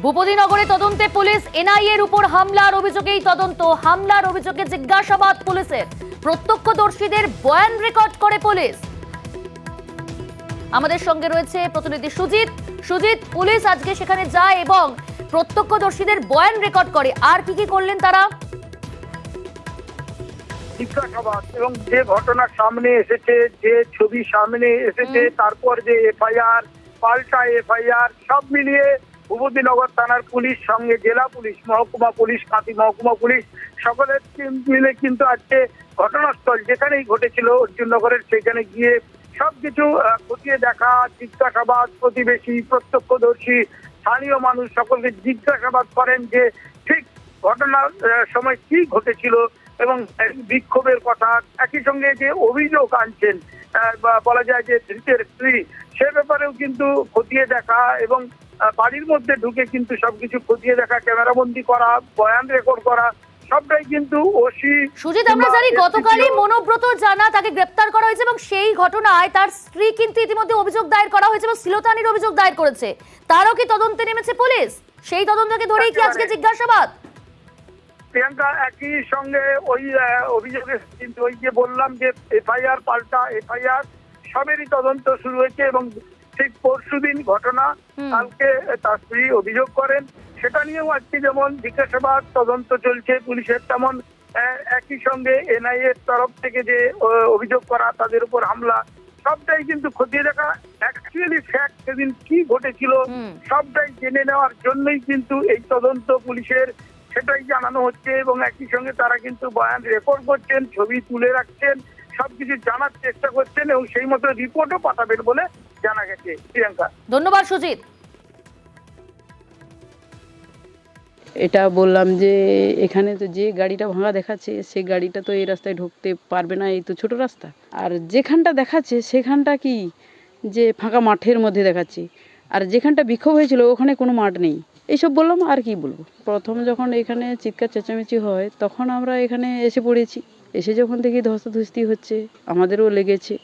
ভূপতিনগরে তদন্তে পুলিশ। এনআইএর উপর হামলার অভিযোগেই তদন্ত। হামলার অভিযোগে জিজ্ঞাসাবাদ পুলিশের। প্রত্যক্ষদর্শীদের বয়ান রেকর্ড করে পুলিশ। আমাদের সঙ্গে রয়েছে প্রতিনিধি সুজিত। সুজিত, পুলিশ আজকে সেখানে যায় এবং প্রত্যক্ষদর্শীদের বয়ান রেকর্ড করে। আর কি কি করলেন তারা? জিজ্ঞাসাবাদ এবং যে ঘটনা সামনে এসেছে, যে ছবি সামনে এসেছে, তারপর যে এফআইআর, পাল্টা এফআইআর, সব মিলিয়ে ভূপতিনগর থানার পুলিশ সঙ্গে জেলা পুলিশ, মহকুমা পুলিশ, কাঁথি মহকুমা পুলিশ সকলের মিলে কিন্তু আজকে ঘটনাস্থল যেখানেই ঘটেছিল অর্জুননগরের সেখানে গিয়ে সবকিছু খতিয়ে দেখা, জিজ্ঞাসাবাদ, প্রতিবেশী, প্রত্যক্ষদর্শী, স্থানীয় মানুষ সকলকে জিজ্ঞাসাবাদ করেন যে ঠিক ঘটনার সময় কি ঘটেছিল এবং বিক্ষোভের কথা, একই সঙ্গে যে অভিযোগ আনছেন বলা যায় যে ধৃতের স্ত্রী, সে ব্যাপারেও কিন্তু খতিয়ে দেখা এবং বাড়ির মধ্যে ঢুকে কিন্তু সবকিছু খতিয়ে দেখা, ক্যামেরাবন্দি করা, বয়ান রেকর্ড করা, সবটাই কিন্তু ওসি। সুজিত, আমরা জানি গতকালই মনোব্রত জানা তাকে গ্রেপ্তার করা হয়েছে এবং সেই ঘটনায় তার স্ত্রী কিন্তু ইতিমধ্যে অভিযোগ দায়ের করা হয়েছে এবং শ্লীলতাহানির অভিযোগ দায়ের করেছে। তারও কি তদন্তে নেমেছে পুলিশ? সেই তদন্তকে ধরেই কি আজকে জিজ্ঞাসাবাদ? প্রিয়াঙ্কা, একই সঙ্গে ওই অভিযোগে কিন্তু ওই যে বললাম যে এফআইআর, পাল্টা এফআইআর, সবেরই তদন্ত শুরু হয়েছে এবং ঠিক পরশুদিন ঘটনা, কালকে তার স্ত্রী অভিযোগ করেন, সেটা নিয়েও আজকে যেমন জিজ্ঞাসাবাদ তদন্ত চলছে পুলিশের, তেমন একই সঙ্গে এনআইএর তরফ থেকে যে অভিযোগ করা, তাদের উপর হামলা, সবটাই কিন্তু খতিয়ে দেখা, অ্যাকচুয়ালি ফ্যাক্ট সেদিন কি ঘটেছিল সবটাই জেনে নেওয়ার জন্যই কিন্তু এই তদন্ত পুলিশের, সেটাই জানানো হচ্ছে। এবং একই সঙ্গে তারা কিন্তু বয়ান রেকর্ড করছেন, ছবি তুলে রাখছেন, সবকিছু জানার চেষ্টা করছেন এবং সেই মতো রিপোর্টও পাঠাবেন বলে জানা গেছে। প্রিয়াঙ্কা, ধন্যবাদ সুজিত। এটা বললাম যে এখানে তো যে গাড়িটা ভাঙা দেখাচ্ছে সেই গাড়িটা তো এই রাস্তায় ঢুকতে পারবে না, এই তো ছোট রাস্তা। আর যেখানটা দেখাচ্ছে সেখানটা কি যে ফাঁকা মাঠের মধ্যে দেখাচ্ছে, আর যেখানটা বিক্ষোভ হয়েছিল ওখানে কোনো মাঠ নেই। এইসব বললাম, আর কি বলবো। প্রথম যখন এখানে চিৎকার চেঁচামেচি হয় তখন আমরা এখানে এসে পড়েছি। এসে যখন থেকে ধস্তাধস্তি হচ্ছে আমাদেরও লেগেছে।